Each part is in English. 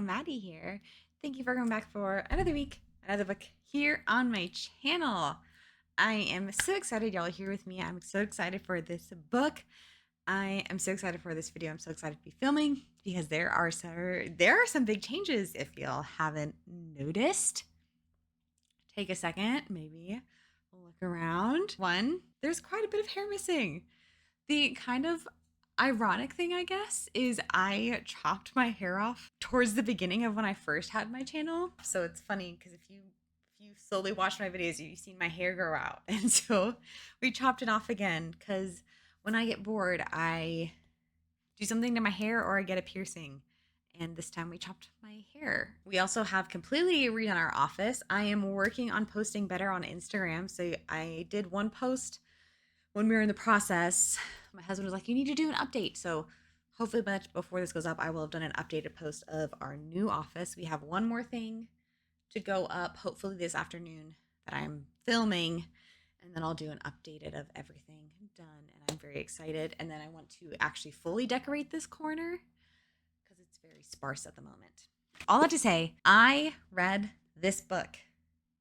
Maddie here. Thank you for coming back for another week, another book here on my channel. I am so excited y'all are here with me. I'm so excited for this book. I am so excited for this video. I'm so excited to be filming because there are some big changes if y'all haven't noticed. Take a second, maybe look around. One, there's quite a bit of hair missing. The kind of ironic thing, I guess, is I chopped my hair off towards the beginning of when I first had my channel. So it's funny because if you slowly watch my videos, you've seen my hair grow out. And so we chopped it off again because when I get bored, I do something to my hair or I get a piercing. And this time we chopped my hair. We also have completely redone our office. I am working on posting better on Instagram. So I did one post when we were in the process. My husband was like, you need to do an update. So hopefully before this goes up, I will have done an updated post of our new office. We have one more thing to go up, hopefully this afternoon, that I'm filming. And then I'll do an updated of everything done. And I'm very excited. And then I want to actually fully decorate this corner because it's very sparse at the moment. All that to say, I read this book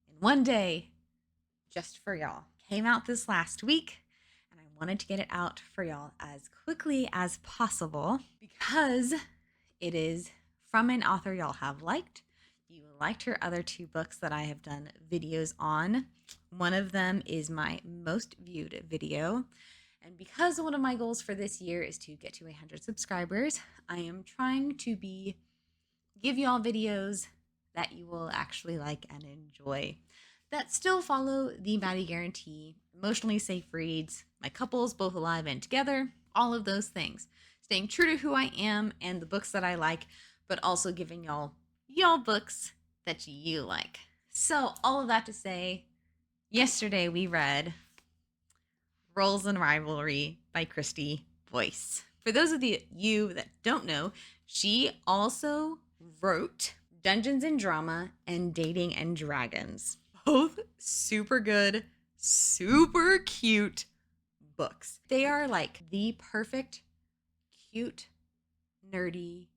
in one day just for y'all. Came out this last week. Wanted to get it out for y'all as quickly as possible because it is from an author y'all have liked. You liked her other two books that I have done videos on. One of them is my most viewed video. And because one of my goals for this year is to get to 100 subscribers, I am trying to give y'all videos that you will actually like and enjoy, that still follow the Maddie guarantee, emotionally safe reads, my couples both alive and together, all of those things. Staying true to who I am and the books that I like, but also giving y'all books that you like. So all of that to say, yesterday we read Roles and Rivalry by Kristy Boyce. For those of you that don't know, she also wrote Dungeons and Drama and Dating and Dragons. Both super good, super cute books. They are like the perfect, cute, nerdy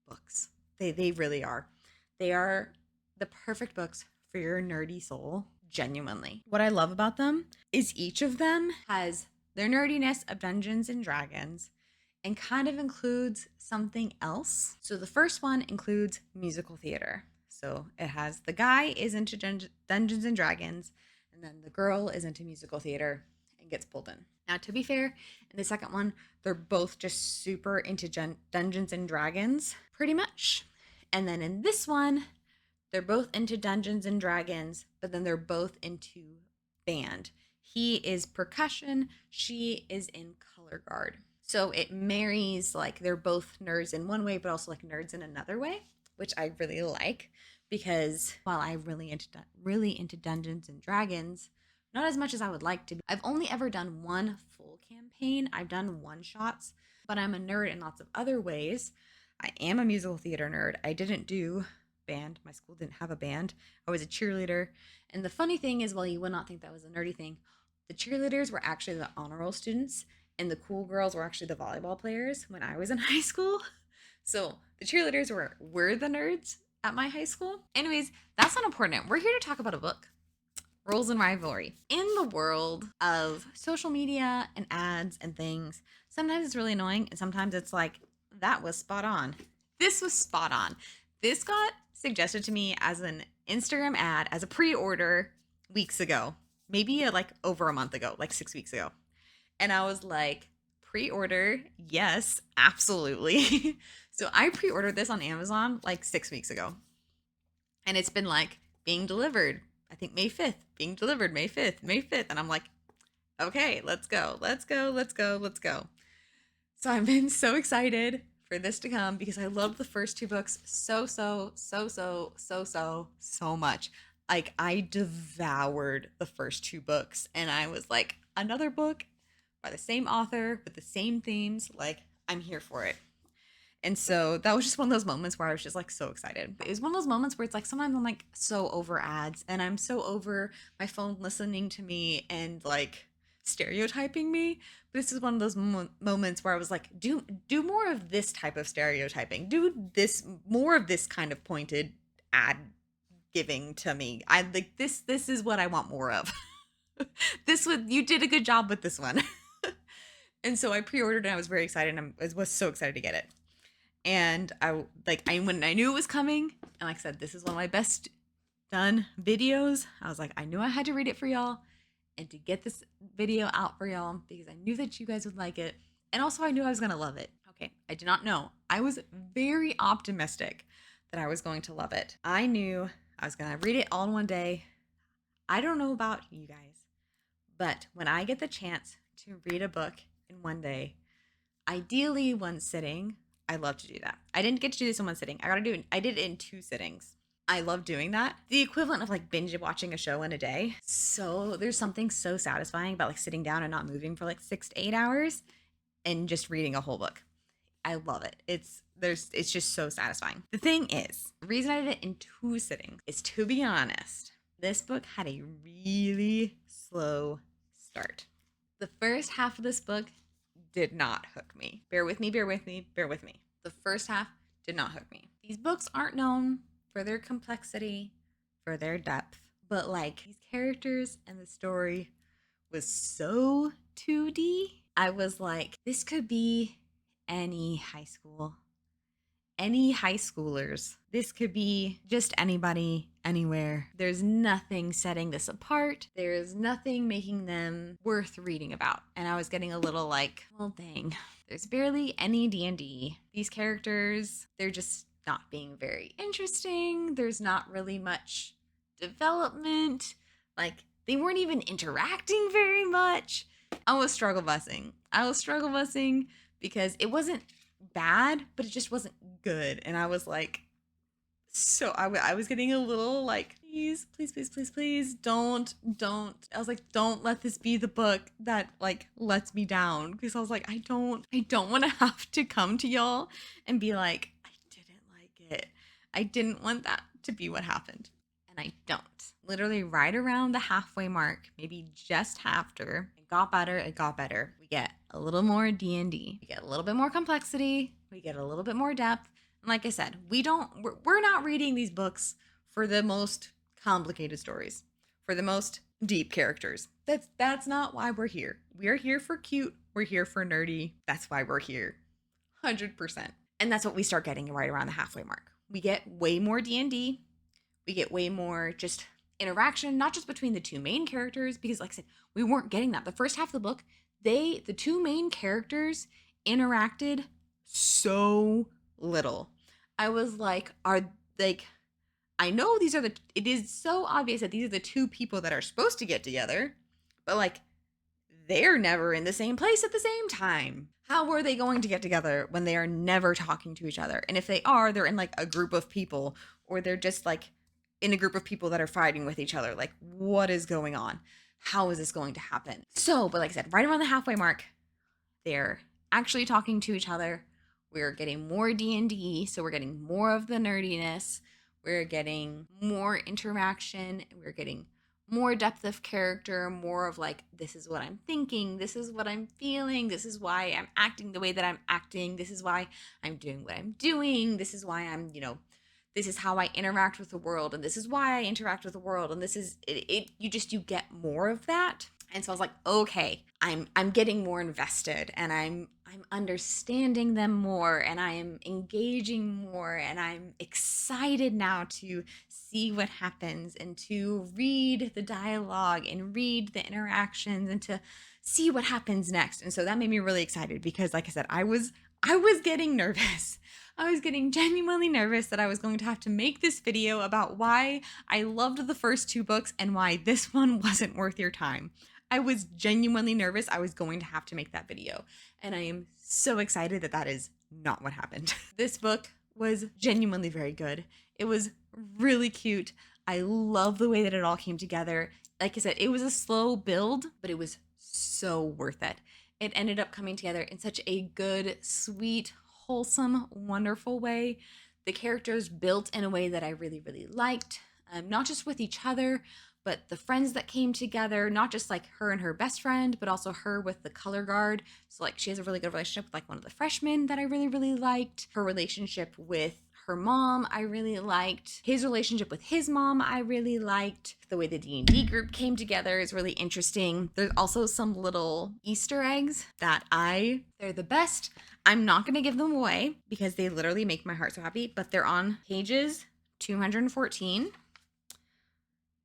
books. They really are. They are the perfect books for your nerdy soul, genuinely. What I love about them is each of them has their nerdiness of Dungeons and Dragons and kind of includes something else. So the first one includes musical theater. So it has the guy is into Dungeons and Dragons, and then the girl is into musical theater and gets pulled in. Now, to be fair, in the second one, they're both just super into Dungeons and Dragons, pretty much. And then in this one, they're both into Dungeons and Dragons, but then they're both into band. He is percussion, she is in color guard. So it marries, like, they're both nerds in one way, but also like nerds in another way, which I really like, because while I'm really into Dungeons and Dragons, not as much as I would like to be. I've only ever done one full campaign. I've done one-shots, but I'm a nerd in lots of other ways. I am a musical theater nerd. I didn't do band. My school didn't have a band. I was a cheerleader. And the funny thing is, while you would not think that was a nerdy thing, the cheerleaders were actually the honor roll students, and the cool girls were actually the volleyball players when I was in high school. So the cheerleaders were the nerds at my high school. Anyways, that's not important. We're here to talk about a book, Roles and Rivalry. In the world of social media and ads and things, sometimes it's really annoying, and sometimes it's like, that was spot on. This was spot on. This got suggested to me as an Instagram ad, as a pre-order weeks ago, maybe like over a month ago, like 6 weeks ago. And I was like, pre-order, yes, absolutely. So I pre-ordered this on Amazon like 6 weeks ago. And it's been like being delivered, I think May 5th, being delivered May 5th. And I'm like, okay, let's go. So I've been so excited for this to come because I love the first two books so much. Like, I devoured the first two books, and I was like, another book by the same author with the same themes, like, I'm here for it. And so that was just one of those moments where I was just like so excited. It was one of those moments where it's like sometimes I'm like so over ads, and I'm so over my phone listening to me and like stereotyping me. But this is one of those moments where I was like, do more of this type of stereotyping. Do this more of this kind of pointed ad giving to me. I like this. This is what I want more of. This would you did a good job with this one. And so I pre-ordered and I was very excited. And I was so excited to get it. And when I knew it was coming, and like I said, this is one of my best done videos. I was like, I knew I had to read it for y'all and to get this video out for y'all because I knew that you guys would like it. And also I knew I was going to love it. Okay. I did not know. I was very optimistic that I was going to love it. I knew I was going to read it all in one day. I don't know about you guys, but when I get the chance to read a book in one day, ideally one sitting, I love to do that. I didn't get to do this in one sitting. I did it in 2 sittings. I love doing that. The equivalent of like binge watching a show in a day. So there's something so satisfying about like sitting down and not moving for like 6 to 8 hours and just reading a whole book. I love it. It's just so satisfying. The thing is, the reason I did it in 2 sittings is, to be honest, this book had a really slow start. The first half of this book did not hook me. Bear with me. The first half did not hook me. These books aren't known for their complexity, for their depth, but like these characters and the story was so 2D. I was like, this could be any high school, any high schoolers. This could be just anybody, anywhere. There's nothing setting this apart. There's nothing making them worth reading about. And I was getting a little like, well, dang, there's barely any D&D. These characters, they're just not being very interesting. There's not really much development. Like, they weren't even interacting very much. I was struggle bussing because it wasn't bad, but it just wasn't good. And I was like, so I was getting a little like, please don't. I was like, don't let this be the book that like lets me down, because I was like, I don't want to have to come to y'all and be like, I didn't like it. I didn't want that to be what happened. And I don't. Literally right around the halfway mark, maybe just after, it got better. We get a little more D&D. We get a little bit more complexity. We get a little bit more depth. And like I said, we're not reading these books for the most complicated stories, for the most deep characters. That's not why we're here. We're here for cute. We're here for nerdy. That's why we're here. 100%. And that's what we start getting right around the halfway mark. We get way more D&D. We get way more just interaction, not just between the 2 main characters, because like I said, we weren't getting that. The first half of the book, the 2 main characters interacted so little. I was like, I know it is so obvious that these are the 2 people that are supposed to get together, but like, they're never in the same place at the same time. How are they going to get together when they are never talking to each other? And if they are, they're in like a group of people, or they're just like in a group of people that are fighting with each other. Like, what is going on? How is this going to happen? So, but like I said, right around the halfway mark, they're actually talking to each other. We're getting more D&D, so we're getting more of the nerdiness. We're getting more interaction. We're getting more depth of character, more of like, this is what I'm thinking, this is what I'm feeling, this is why I'm acting the way that I'm acting, this is why I'm doing what I'm doing, this is why I'm, this is how I interact with the world, and this is why I interact with the world, and this is it. You get more of that. And so I was like, okay, I'm getting more invested, and I'm understanding them more, and I am engaging more, and I'm excited now to see what happens, and to read the dialogue and read the interactions and to see what happens next. And so that made me really excited, because like I said, I was getting nervous. I was getting genuinely nervous that I was going to have to make this video about why I loved the first 2 books and why this one wasn't worth your time. I was genuinely nervous I was going to have to make that video. And I am so excited that that is not what happened. This book was genuinely very good. It was really cute. I love the way that it all came together. Like I said, it was a slow build, but it was so worth it. It ended up coming together in such a good, sweet, wholesome, wonderful way. The characters built in a way that I really, really liked. Not just with each other, but the friends that came together, not just like her and her best friend, but also her with the color guard. So like she has a really good relationship with like one of the freshmen that I really, really liked. Her relationship with her mom, I really liked. His relationship with his mom, I really liked. The way the D&D group came together is really interesting. There's also some little Easter eggs that they're the best. I'm not going to give them away because they literally make my heart so happy, but they're on pages 214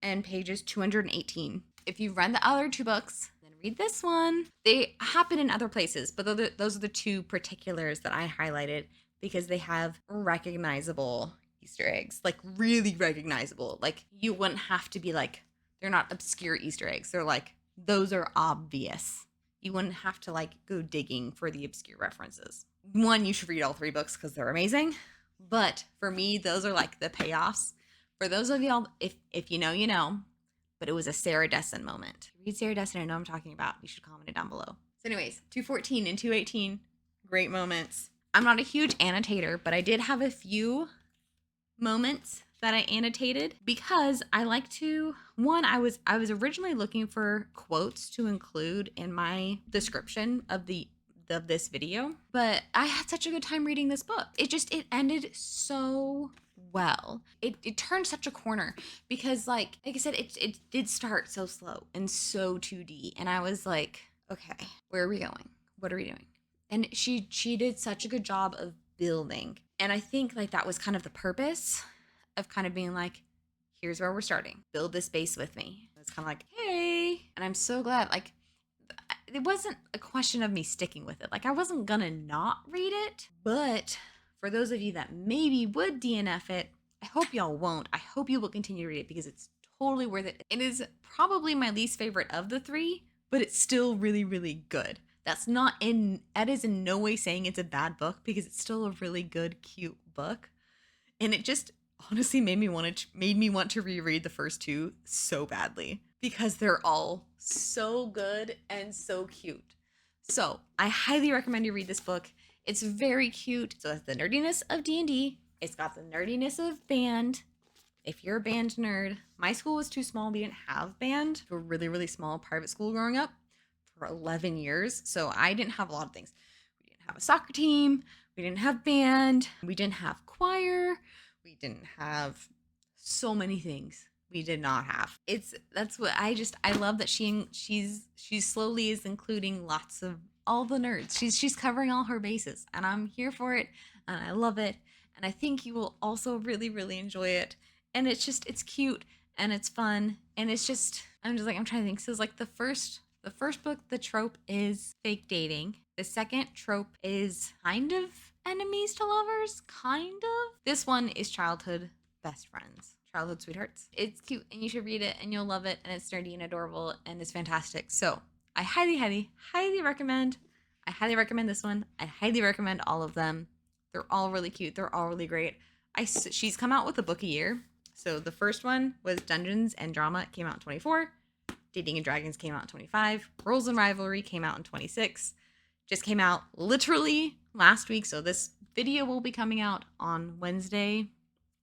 and pages 218. If you've read the other two books, then read this one. They happen in other places, but those are the two particulars that I highlighted because they have recognizable Easter eggs, like really recognizable. Like you wouldn't have to be like, they're not obscure Easter eggs. They're like, those are obvious. You wouldn't have to like go digging for the obscure references. One, you should read all three books because they're amazing. But for me, those are like the payoffs. For those of y'all, if you know, you know, but it was a Sarah Dessen moment. Read Sarah Dessen, I know I'm talking about. You should comment it down below. So anyways, 214 and 218, great moments. I'm not a huge annotator, but I did have a few moments that I annotated because I like to, one, I was originally looking for quotes to include in my description of this video, but I had such a good time reading this book. It ended so well. It turned such a corner because like I said, it did start so slow and so 2D, and I was like, okay, where are we going? What are we doing? And she did such a good job of building. And I think like that was kind of the purpose of kind of being like, here's where we're starting. Build this base with me. It's kind of like, hey. And I'm so glad, like, it wasn't a question of me sticking with it. Like, I wasn't gonna not read it. But for those of you that maybe would DNF it, I hope y'all won't. I hope you will continue to read it because it's totally worth it. It is probably my least favorite of the three, but it's still really, really good. That is in no way saying it's a bad book because it's still a really good, cute book. And it just honestly made me want to reread the first two so badly because they're all so good and so cute. So I highly recommend you read this book. It's very cute. So it's the nerdiness of D&D. It's got the nerdiness of band. If you're a band nerd, my school was too small. We didn't have band. We were really, really small private school growing up for 11 years. So I didn't have a lot of things. We didn't have a soccer team. We didn't have band. We didn't have choir. We didn't have so many things we did not have. I love that she slowly is including lots of all the nerds. She's covering all her bases, and I'm here for it, and I love it, and I think you will also really, really enjoy it. And it's cute and it's fun, and I'm trying to think. So it's like the first book, the trope is fake dating. The second trope is kind of enemies to lovers, kind of. This one is childhood best friends, childhood sweethearts. It's cute and you should read it and you'll love it, and it's nerdy and adorable and it's fantastic. So I highly, highly, highly recommend. I highly recommend this one. I highly recommend all of them. They're all really cute. They're all really great. She's come out with a book a year. So the first one was Dungeons and Drama. It came out in 24. Dating and Dragons came out in 25. Rules and Rivalry came out in 26. Just came out literally last week. So this video will be coming out on Wednesday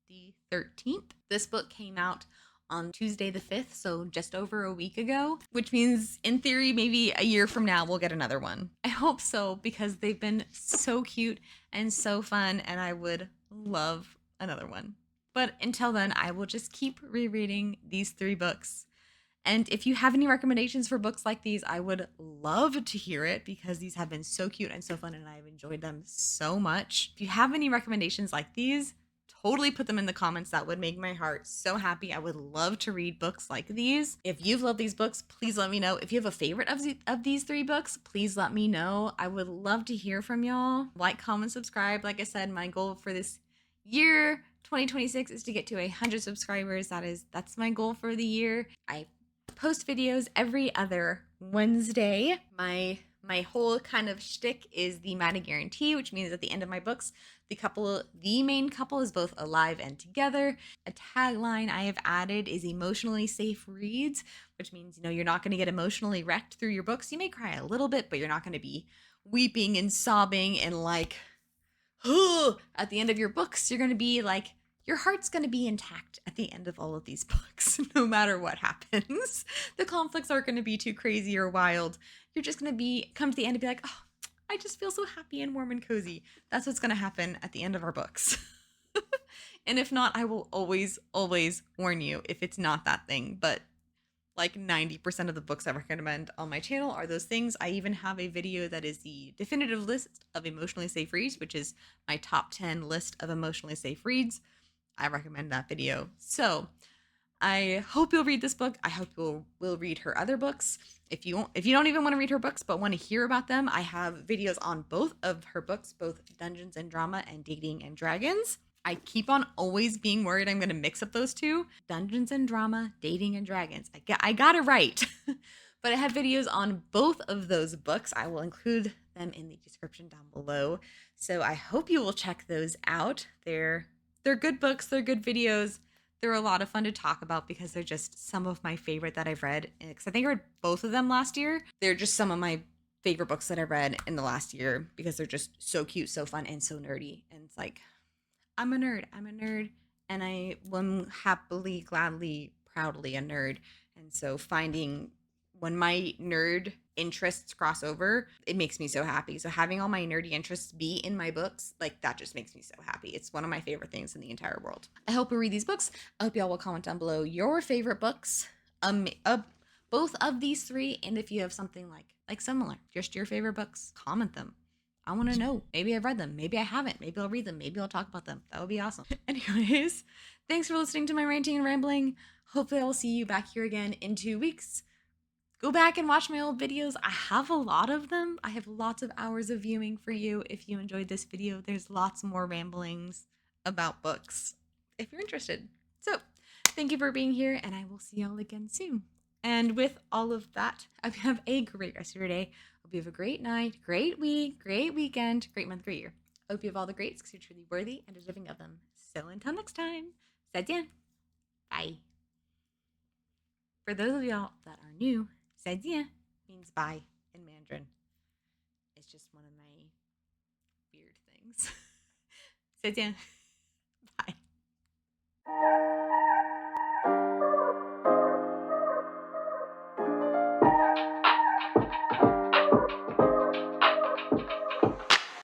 the 13th. This book came out on Tuesday the 5th, so just over a week ago, which means in theory, maybe a year from now, we'll get another one. I hope so, because they've been so cute and so fun, and I would love another one. But until then, I will just keep rereading these three books. And if you have any recommendations for books like these, I would love to hear it because these have been so cute and so fun and I've enjoyed them so much. If you have any recommendations like these, totally put them in the comments. That would make my heart so happy. I would love to read books like these. If you've loved these books, please let me know. If you have a favorite of these three books, please let me know. I would love to hear from y'all. Like, comment, subscribe. Like I said, my goal for this year, 2026, is to get to 100 subscribers. That's my goal for the year. I post videos every other Wednesday. My whole kind of shtick is the Maddie Guarantee, which means at the end of my books, the main couple is both alive and together. A tagline I have added is emotionally safe reads, which means, you're not going to get emotionally wrecked through your books. You may cry a little bit, but you're not going to be weeping and sobbing and like, at the end of your books. You're going to be like your heart's going to be intact at the end of all of these books, no matter what happens. The conflicts aren't going to be too crazy or wild. You're just going to come to the end and be like, oh, I just feel so happy and warm and cozy. That's what's going to happen at the end of our books. And if not, I will always, always warn you if it's not that thing. But like 90% of the books I recommend on my channel are those things. I even have a video that is the definitive list of emotionally safe reads, which is my top 10 list of emotionally safe reads. I recommend that video. So I hope you'll read this book. I hope you will read her other books. If you don't even want to read her books but want to hear about them, I have videos on both of her books, both Dungeons and Drama and Dating and Dragons. I keep on always being worried I'm going to mix up those two. Dungeons and Drama, Dating and Dragons. I got it right. But I have videos on both of those books. I will include them in the description down below. So I hope you will check those out. They're good books. They're good videos. They're a lot of fun to talk about because they're just some of my favorite that I've read. Because I think I read both of them last year. They're just some of my favorite books that I read in the last year because they're just so cute, so fun, and so nerdy. And it's like, I'm a nerd. And I am happily, gladly, proudly a nerd. And so finding when my nerd interests cross over, it makes me so happy. So having all my nerdy interests be in my books, like that just makes me so happy. It's one of my favorite things in the entire world. I hope you read these books. I hope y'all will comment down below your favorite books, both of these three. And if you have something like similar, just your favorite books, comment them. I want to know. Maybe I've read them. Maybe I haven't. Maybe I'll read them. Maybe I'll talk about them. That would be awesome. Anyways, thanks for listening to my ranting and rambling. Hopefully I'll see you back here again in 2 weeks. Go back and watch my old videos. I have a lot of them. I have lots of hours of viewing for you. If you enjoyed this video, there's lots more ramblings about books if you're interested. So thank you for being here, and I will see y'all again soon. And with all of that, I hope you have a great rest of your day. Hope you have a great night, great week, great weekend, great month, great year. Hope you have all the greats because you're truly worthy and deserving of them. So until next time, 再见. Bye. For those of y'all that are new, 再见 means bye in Mandarin. It's just one of my weird things. 再见.